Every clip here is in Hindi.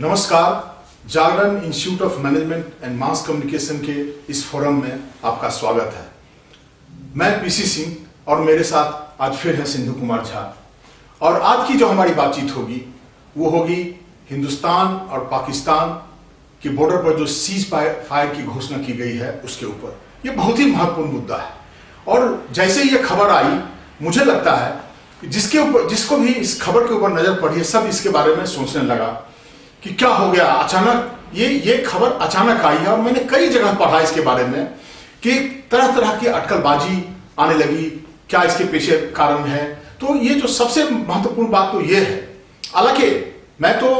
नमस्कार। Jagran institute of management and mass communication के इस फोरम में आपका स्वागत है। मैं पीसी सिंह और मेरे साथ आज फिर है सिंधु कुमार झा। और आज की जो हमारी बातचीत होगी वो होगी हिंदुस्तान और पाकिस्तान के बॉर्डर पर जो सीज फायर की घोषणा की गई है उसके ऊपर। ये बहुत ही महत्वपूर्ण मुद्दा है और जैसे ये खबर आई मुझे लगता है कि जिसको भी इस खबर के ऊपर नजर पड़ी है सब इसके बारे में सोचने लगा कि क्या हो गया। अचानक ये खबर अचानक आई है और मैंने कई जगह पढ़ा इसके बारे में कि तरह तरह की अटकलबाजी आने लगी। क्या इसके पीछे कारण है? तो ये जो सबसे महत्वपूर्ण बात तो ये है, हालांकि मैं तो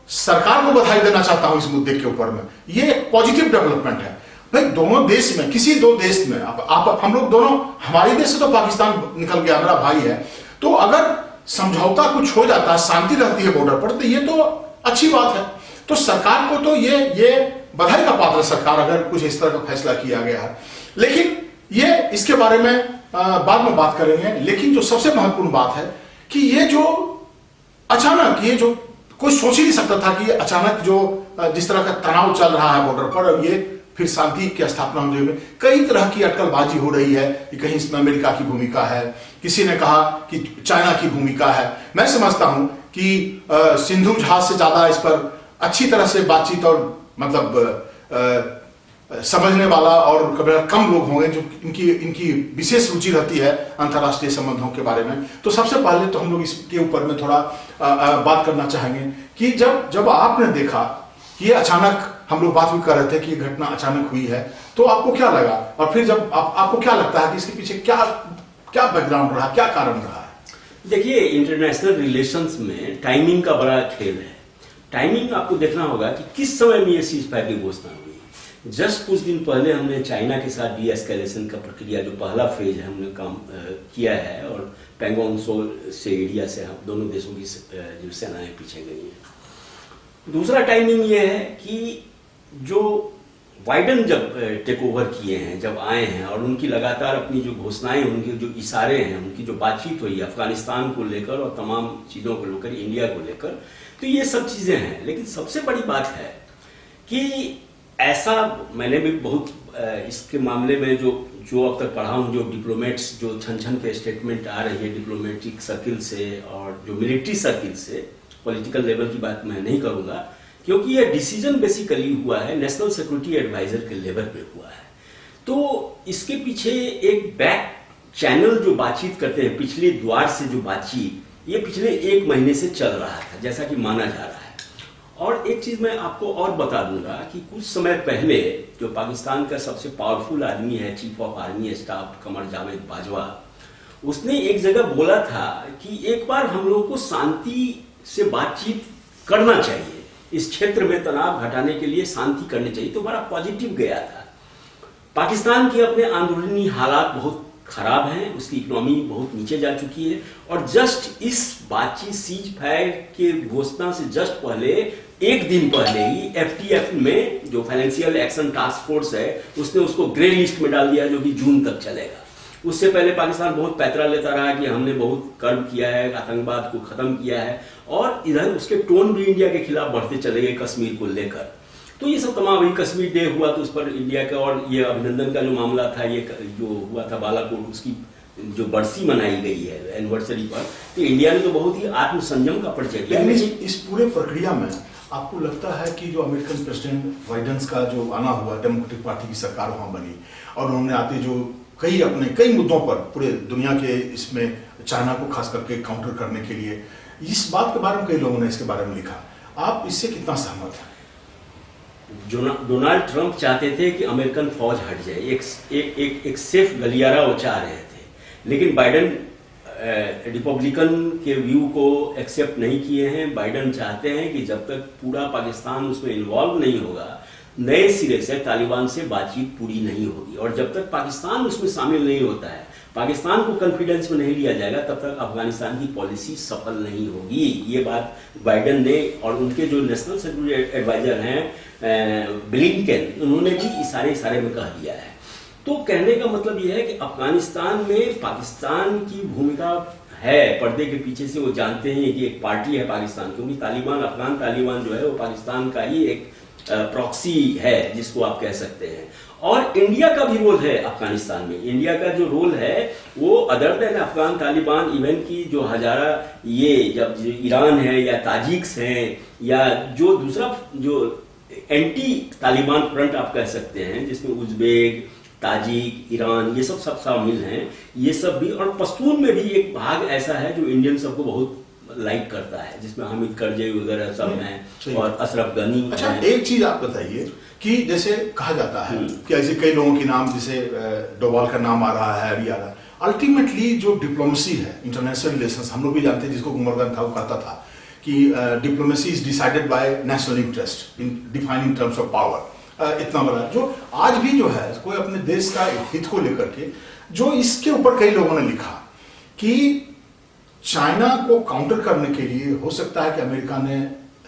सरकार को बधाई देना चाहता हूं इस मुद्दे के ऊपर में। ये एक पॉजिटिव डेवलपमेंट है भाई। दोनों देश में, किसी दो देश में, आप हम लोग दोनों, हमारे देश से तो पाकिस्तान निकल गया, मेरा भाई है, तो अगर समझौता कुछ हो जाता है, शांति रहती है बॉर्डर पर, तो ये तो अच्छी बात है। तो सरकार को तो ये बधाई का पात्र सरकार अगर कुछ इस तरह का फैसला किया गया है। लेकिन ये इसके बारे में बाद में बात करेंगे। लेकिन जो सबसे महत्वपूर्ण बात है कि ये जो अचानक, ये जो कोई सोच ही नहीं सकता था कि अचानक जो जिस तरह का तनाव चल रहा है बॉर्डर पर, और ये फिर शांति की स्थापना होने में कई तरह की अटकलबाजी हो रही है कि कहीं इसमें अमेरिका की भूमिका है, किसी ने कहा कि चाइना की भूमिका है। मैं समझता हूं कि सिंधु झा से ज्यादा इस पर अच्छी तरह से बातचीत और मतलब समझने वाला और कम लोग होंगे जो इनकी विशेष रुचि रहती है अंतर्राष्ट्रीय संबंधों के बारे में। तो सबसे पहले तो हम लोग इसके ऊपर में थोड़ा बात करना चाहेंगे कि जब आपने देखा कि ये अचानक, हम लोग बात भी कर रहे थे कि ये घटना अचानक हुई है, तो आपको क्या लगा? और फिर जब आपको क्या लगता है कि इसके पीछे क्या बैकग्राउंड रहा, क्या कारण रहा है? देखिए, इंटरनेशनल रिलेशंस में टाइमिंग का बड़ा खेल है। टाइमिंग आपको देखना होगा कि किस समय में ये सीज फायर की घोषणा हुई। जस्ट कुछ दिन पहले हमने चाइना के साथ डी एस्केलेशन का प्रक्रिया, जो पहला फेज है, हमने काम किया है और पैंगोंग से एरिया से हम दोनों देशों की जो सेनाएं पीछे गई हैं। दूसरा टाइमिंग ये है कि जो बाइडन जब टेक ओवर किए हैं, जब आए हैं और उनकी लगातार अपनी जो घोषणाएं, उनके जो इशारे हैं, उनकी जो बातचीत हुई अफगानिस्तान को लेकर और तमाम चीज़ों को लेकर, इंडिया को लेकर, तो ये सब चीज़ें हैं। लेकिन सबसे बड़ी बात है कि ऐसा मैंने भी बहुत इसके मामले में जो अब तक पढ़ा हूँ, जो डिप्लोमेट्स जो छन के स्टेटमेंट आ रही है डिप्लोमेटिक सर्किल से और जो मिलिट्री सर्किल से, पॉलिटिकल लेवल की बात मैं नहीं करूँगा क्योंकि ये डिसीजन बेसिकली हुआ है नेशनल सिक्योरिटी एडवाइजर के लेवल पे हुआ है। तो इसके पीछे एक बैक चैनल जो बातचीत करते हैं, पिछले द्वार से जो बातचीत, ये पिछले 1 महीने से चल रहा था जैसा कि माना जा रहा है। और एक चीज मैं आपको और बता दूंगा कि कुछ समय पहले जो पाकिस्तान का सबसे पावरफुल आदमी है, chief of army staff Qamar Javed Bajwa, उसने एक जगह बोला था कि एक बार हम लोगों को शांति से बातचीत करना चाहिए, इस क्षेत्र में तनाव घटाने के लिए शांति करनी चाहिए। तो बड़ा पॉजिटिव गया था। पाकिस्तान की अपने अंदरूनी हालात बहुत खराब हैं, उसकी इकोनॉमी बहुत नीचे जा चुकी है और जस्ट इस बातचीत सीज फायर के घोषणा से जस्ट पहले, 1 दिन पहले ही एफटीएफ में जो फाइनेंशियल एक्शन टास्क फोर्स है, उसने उसको ग्रे लिस्ट में डाल दिया जो कि जून तक चलेगा। उससे पहले पाकिस्तान बहुत पैतरा लेता रहा कि हमने बहुत कर्म किया है, आतंकवाद को खत्म किया है, और इधर उसके टोन भी इंडिया के खिलाफ बढ़ते चले गए कश्मीर को लेकर। तो ये सब तमाम, कश्मीर डे हुआ तो उस पर इंडिया का, और ये अभिनंदन का जो मामला था, ये जो हुआ था बालाकोट, उसकी जो बरसी मनाई गई है एनिवर्सरी पर, तो इंडिया ने तो बहुत ही आत्मसंयम का परिचय दिया। इस पूरे प्रक्रिया में आपको लगता है कि जो अमेरिकन प्रेसिडेंट बाइडन का जो आना हुआ, डेमोक्रेटिक पार्टी की सरकार वहां बनी और उन्होंने आते जो कई मुद्दों पर पूरे दुनिया के इसमें चाइना को खास करके काउंटर करने के लिए, इस बात के बारे में कई लोगों ने इसके बारे में लिखा, आप इससे कितना सहमत हैं? डोनाल्ड ट्रंप चाहते थे कि अमेरिकन फौज हट जाए, एक सेफ गलियारा वो चाह रहे थे, लेकिन बाइडन रिपब्लिकन के व्यू को एक्सेप्ट नहीं किए हैं। बाइडन चाहते हैं कि जब तक पूरा पाकिस्तान उसमें इन्वॉल्व नहीं होगा, नए सिरे से तालिबान से बातचीत पूरी नहीं होगी, और जब तक पाकिस्तान उसमें शामिल नहीं होता है, पाकिस्तान को कॉन्फिडेंस में नहीं लिया जाएगा, तब तक अफगानिस्तान की पॉलिसी सफल नहीं होगी। ये बात बाइडन ने और उनके जो नेशनल सिक्योरिटी एडवाइजर हैं ब्लिंकन, उन्होंने भी इशारे में कह दिया है। तो कहने का मतलब यह है कि अफगानिस्तान में पाकिस्तान की भूमिका है पर्दे के पीछे से वो जानते हैं कि एक पार्टी है पाकिस्तान, क्योंकि तालिबान, अफगान तालिबान जो है वो पाकिस्तान का ही एक प्रॉक्सी है जिसको आप कह सकते हैं। और इंडिया का भी रोल है अफगानिस्तान में। इंडिया का जो रोल है वो other than Afghan Taliban, even की जो हजारा ये जब ईरान है या ताजिक्स हैं या जो दूसरा जो एंटी तालिबान फ्रंट आप कह सकते हैं, जिसमें उज्बेक, ताजिक, ईरान, ये सब शामिल हैं, ये सब भी। और पश्तून में भी एक भाग ऐसा है जो इंडियन सबको बहुत लाइक करता है, जिसमें हामिद करजई वगैरह सब हैं और अशरफ गनी। अच्छा, एक चीज आप बताइए कि जैसे कहा जाता है कि ऐसे कई लोगों के नाम, जैसे डोवाल का नाम आ रहा है, अभी आ रहा है, अल्टीमेटली जो डिप्लोमेसी है, इंटरनेशनल रिलेशंस, हम लोग भी जानते हैं, जिसको गुमरगन था वो कहता था कि diplomacy is decided by national interest in defining terms of power. इतना बड़ा जो आज भी जो है कोई अपने देश का हित को लेकर के, जो इसके ऊपर कई लोगों ने लिखा कि चाइना को काउंटर करने के लिए हो सकता है कि अमेरिका ने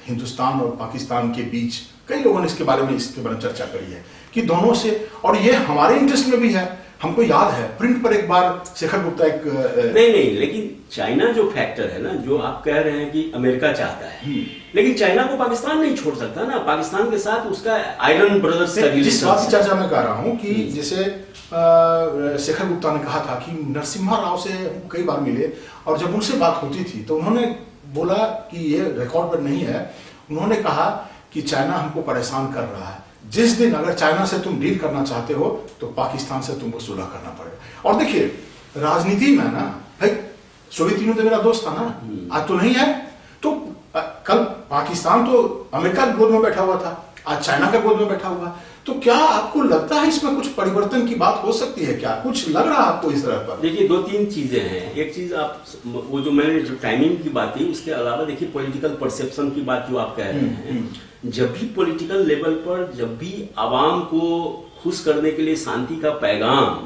हिंदुस्तान और पाकिस्तान के बीच, कई लोगों ने इसके बारे में चर्चा करी है कि दोनों से, और ये हमारे इंटरेस्ट में भी है। हमको याद है प्रिंट पर एक बार शेखर गुप्ता एक नहीं, लेकिन चाइना जो फैक्टर है ना, जो आप कह रहे हैं कि अमेरिका चाहता है, लेकिन चाइना को पाकिस्तान नहीं छोड़ सकता ना। पाकिस्तान के साथ उसका आयरन ब्रदर्स का रिलेशन, जिस बात की चर्चा मैं कर रहा हूं कि जैसे शेखर गुप्ता ने कहा था कि नरसिम्हा राव से कई बार मिले और जब उनसे बात होती थी तो उन्होंने बोला कि ये रिकॉर्ड पर नहीं है, उन्होंने कहा कि चाइना हमको परेशान कर रहा है, जिस दिन अगर चाइना से तुम डील करना चाहते हो तो पाकिस्तान से तुमको सुलह करना पड़ेगा। और देखिए राजनीति में ना भाई, सोवियत यूनियन तो मेरा दोस्त था ना, आज तो नहीं है, तो कल पाकिस्तान तो अमेरिका की गोद में बैठा हुआ था, आज चाइना का गोद में बैठा हुआ। तो क्या आपको लगता है इसमें कुछ परिवर्तन की बात हो सकती है? क्या कुछ लग रहा है आपको इस तरह पर? देखिए, दो तीन चीजें हैं। एक चीज आप वो जो मैंने जो टाइमिंग की बात की, उसके अलावा देखिए पॉलिटिकल परसेप्शन की बात जो आप कह रहे हैं, जब भी पॉलिटिकल लेवल पर, जब भी आवाम को खुश करने के लिए शांति का पैगाम,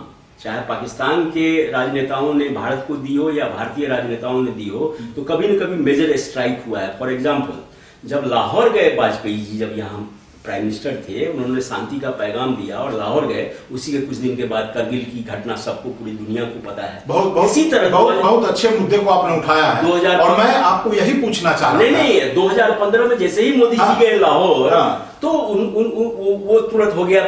चाहे पाकिस्तान के राजनेताओं ने भारत को दी हो या भारतीय राजनेताओं ने दी हो, तो कभी न कभी मेजर स्ट्राइक हुआ है। फॉर एग्जाम्पल, जब लाहौर गए वाजपेयी जी, जब यहाँ प्राइम मिनिस्टर थे, उन्होंने शांति का पैगाम दिया और लाहौर गए, उसी के कुछ दिन के बाद करगिल की घटना सबको, पूरी दुनिया को पता है। इसी तरह बहुत अच्छे मुद्दे को आपने उठाया है 2000, और मैं आपको यही पूछना चाह रहा था। नहीं, 2015 में जैसे ही मोदी जी गए लाहौर, तो वो तुरंत हो गया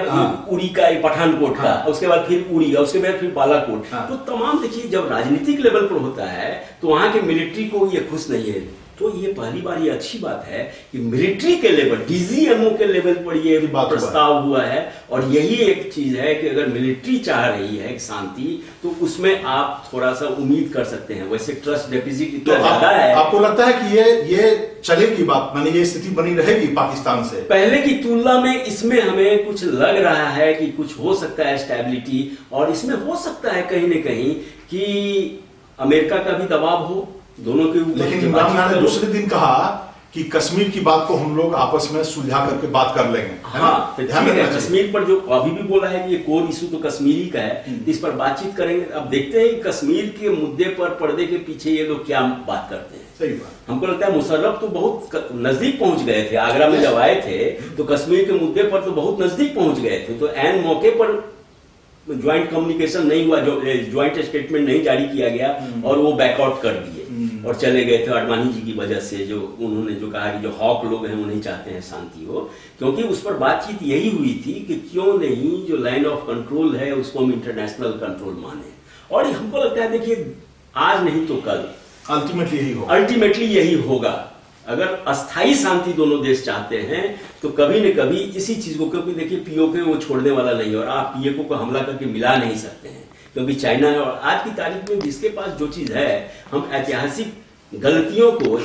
उड़ी का, पठानकोट का, उसके बाद फिर उड़ी का, उसके बाद फिर बालाकोट। तो तमाम देखिए, जब राजनीतिक लेवल पर होता है तो वहां के मिलिट्री को ये खुश नहीं है। तो ये पहली बार ये अच्छी बात है कि मिलिट्री के लेवल, डीजीएमओ के लेवल पर ये प्रस्ताव हुआ है। और यही एक चीज है कि अगर मिलिट्री चाह रही है शांति, तो उसमें आप थोड़ा सा उम्मीद कर सकते हैं। वैसे ट्रस्ट डेफिसिट इतना ज्यादा है। आपको लगता है कि ये चलेगी बात, माने ये स्थिति बनी रहेगी पाकिस्तान से? पहले की तुलना में इसमें हमें कुछ लग रहा है कि कुछ हो सकता है स्टेबिलिटी, और इसमें हो सकता है कहीं न कहीं कि अमेरिका का भी दबाव हो दोनों के ऊपर। लेकिन इमरान खान ने दूसरे दिन कहा कि कश्मीर की बात को हम लोग आपस में सुलझा करके बात कर लेंगे। हाँ, कश्मीर पर जो अभी भी बोला है कि ये कोर इशू तो कश्मीरी का है, इस पर बातचीत करेंगे। अब देखते हैं कि कश्मीर के मुद्दे पर पर्दे के पीछे ये लोग क्या बात करते हैं। सही बात। हमको लगता है मुशर्रफ तो बहुत नजदीक पहुंच गए थे, आगरा में जब आए थे तो कश्मीर के मुद्दे पर तो बहुत नजदीक पहुंच गए थे। तो एन मौके पर ज्वाइंट कम्युनिकेशन नहीं हुआ, जो ज्वाइंट स्टेटमेंट नहीं जारी किया गया और वो बैकआउट कर दिए और चले गए थे अडवाणी जी की वजह से। जो उन्होंने जो कहा कि जो हॉक लोग हैं वो नहीं चाहते हैं शांति हो, क्योंकि उस पर बातचीत यही हुई थी कि क्यों नहीं जो लाइन ऑफ कंट्रोल है उसको हम इंटरनेशनल कंट्रोल माने। और हमको लगता है देखिए, आज नहीं तो कल अल्टीमेटली यही होगा। अगर अस्थाई शांति दोनों देश चाहते हैं तो कभी न कभी इसी चीज को, क्योंकि देखिए पीओके वो छोड़ने वाला नहीं, और आप पीओके को हमला करके मिला नहीं सकते हैं, क्योंकि चाइना और आज की तारीख में जिसके पास जो चीज है, हम ऐतिहासिक गलतियों को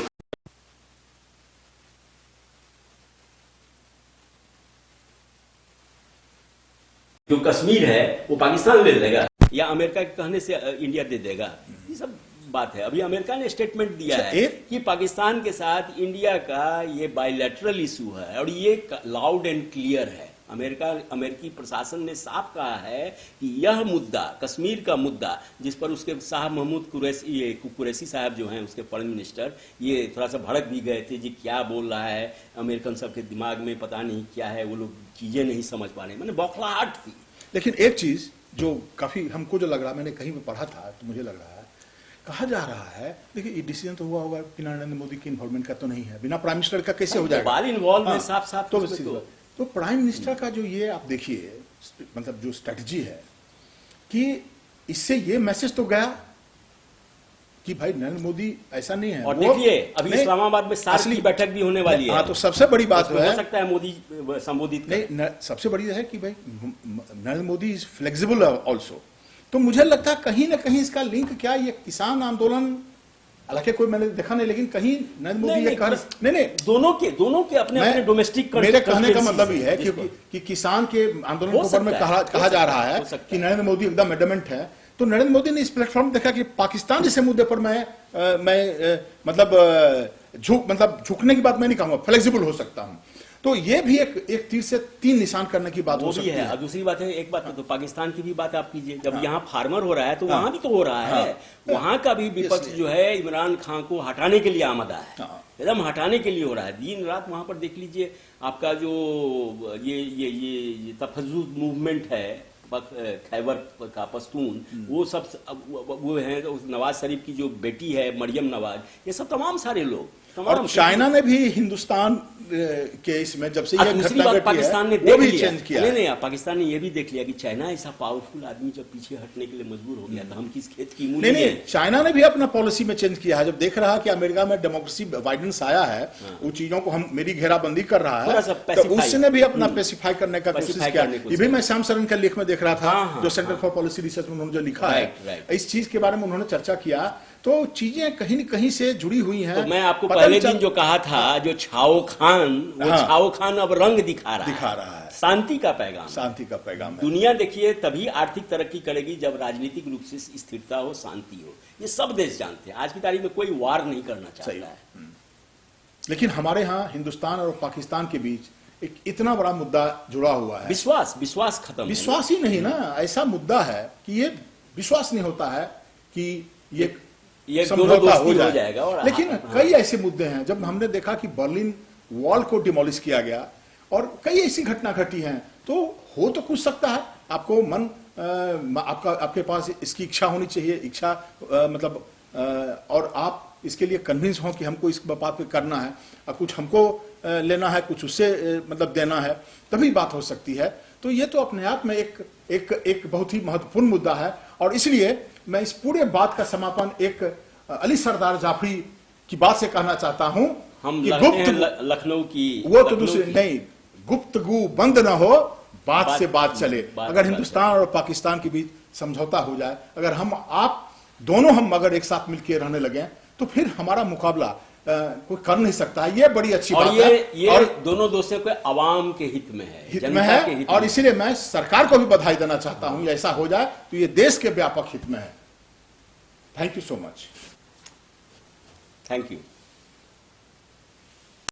जो कश्मीर है वो पाकिस्तान ले लेगा या अमेरिका के कहने से इंडिया दे देगा, ये सब बात है। अभी अमेरिका ने स्टेटमेंट दिया है कि पाकिस्तान के साथ इंडिया का ये बायलैटरल इशू है और ये लाउड एंड क्लियर है। अमेरिकी प्रशासन ने साफ कहा है कि यह मुद्दा, कश्मीर का मुद्दा, जिस पर उसके साहब महमूद कुरैशी साहब जो हैं उसके फॉरेन मिनिस्टर, ये थोड़ा सा भड़क भी गए थे जी, क्या बोल रहा है, अमेरिकन सबके दिमाग में पता नहीं क्या है, वो लोग चीजें नहीं समझ पा रहे, मैंने बौखलाहट थी। लेकिन एक चीज जो काफी हमको जो लग रहा, मैंने कहीं पे पढ़ा था तो मुझे लग रहा है कहा जा रहा है, देखिए ये डिसीजन तो हुआ होगा बिना नरेंद्र मोदी की इन्वॉल्वमेंट का तो नहीं है, बिना प्राइम मिनिस्टर का कैसे हो जाएगा? बाल इन्वॉल्व है हाँ, साफ साफ तो उसमें तो प्राइम मिनिस्टर का जो ये आप देखिए मतलब जो स्ट्रेटजी है कि इससे ये मैसेज तो गया कि भाई नरेंद्र मोदी ऐसा नहीं है। और वो- देखिए अभी नहीं, इस्लामाबाद में सार्क असली- की बैठक भी होने वाली है। हाँ, तो सबसे बड़ी बात उसमें है हो सकता है मोदी संबोधित करें। नहीं सबसे बड़ी है कि भाई Narendra Modi is flexible also. तो मुझे लगता है कहीं ना कहीं इसका लिंक क्या ये किसान आंदोलन, हालांकि कोई मैंने देखा नहीं, लेकिन कहीं नरेंद्र मोदी ये कर नहीं दोनों के अपने अपने डोमेस्टिक मेरे कहने का मतलब ही है कि किसान के आंदोलन के ऊपर में कहा जा रहा है कि नरेंद्र मोदी एकदम एडमेंट है। तो नरेंद्र मोदी ने इस प्लेटफॉर्म देखा कि पाकिस्तान जैसे मुद्दे पर मैं झुकने की बात मैं नहीं कहूंगा, फ्लेक्सिबल हो सकता हूं। तो ये भी एक तीर से तीन निशान करने की बात हो सकती है। और दूसरी बात है, एक बात तो पाकिस्तान की भी बात आप कीजिए, जब यहाँ फार्मर हो रहा है तो वहां भी तो हो रहा है। वहां का भी विपक्ष जो है इमरान खान को हटाने के लिए आमदा है, एकदम हटाने के लिए हो रहा है। दिन रात वहां पर देख लीजिए आपका जो ये तफज्जुज मूवमेंट है खैबर का पश्तून, वो सब वो है नवाज शरीफ की जो बेटी है मरियम नवाज, ये सब तमाम सारे लोग। और चाइना ने भी हिंदुस्तान के इसमें जब से ये दूसरी बात पाकिस्तान ने वो देख भी लिया, चेंज किया नहीं पाकिस्तान ने ये भी देख लिया कि चाइना ऐसा पावरफुल आदमी जब पीछे हटने के लिए मजबूर हो गया तो हम किस खेत की मूली नहीं चाइना ने भी अपना पॉलिसी में चेंज किया है। जब देख रहा कि अमेरिका में डेमोक्रेसी वाइडेंस आया है, वो चीजों को हम मेरी घेराबंदी कर रहा है, तो उसने भी अपना पेसिफाई करने का कोशिश किया। ये भी मैं श्याम सरन के लेख में देख रहा था, जो सेंटर फॉर पॉलिसी रिसर्च में उन्होंने जो लिखा है, इस चीज के बारे में उन्होंने चर्चा किया। तो चीजें कहीं न कहीं से जुड़ी हुई हैं। तो मैं आपको पहले दिन जो कहा था, जो छाओ खान, वो छाओ खान अब रंग दिखा रहा है। शांति का पैगाम है। दुनिया देखिए तभी आर्थिक तरक्की करेगी जब राजनीतिक रूप से स्थिरता हो, शांति हो। ये सब देश जानते हैं। आज की तारीख में कोई वार नहीं करना चाहता है। लेकिन हमारे यहाँ हिंदुस्तान और पाकिस्तान के बीच एक इतना बड़ा मुद्दा जुड़ा हुआ है, विश्वास खत्म। विश्वास ही नहीं ना, ऐसा मुद्दा है कि ये विश्वास नहीं होता है कि ये समझौता हो जाएगा। लेकिन कई ऐसे मुद्दे हैं, जब हमने देखा कि बर्लिन वॉल को डिमोलिश किया गया और कई ऐसी घटना घटी हैं, तो हो तो कुछ सकता है। आपको आपके पास इसकी इच्छा होनी चाहिए, और आप इसके लिए कन्विंस हो कि हमको इस बात पे करना है, और कुछ हमको लेना है, कुछ उससे देना है, तभी बात हो सकती है। तो ये तो अपने आप में एक बहुत ही महत्वपूर्ण मुद्दा है। और इसलिए मैं इस पूरे बात का समापन एक अली सरदार जाफरी की बात से कहना चाहता हूं कि लखनऊ की वो तो दूसरे नहीं, गुफ्तगू बंद ना हो, बात से बात चले। अगर हिंदुस्तान और पाकिस्तान के बीच समझौता हो जाए, अगर हम अगर एक साथ मिलकर रहने लगे, तो फिर हमारा मुकाबला कोई कर नहीं सकता है। ये बड़ी अच्छी बात है। ये दोनों दोस्तों के अवाम के हित में है, और इसीलिए मैं सरकार को भी बधाई देना चाहता हूं। ऐसा हो जाए तो ये देश के व्यापक हित में है। Thank you so much. Thank you.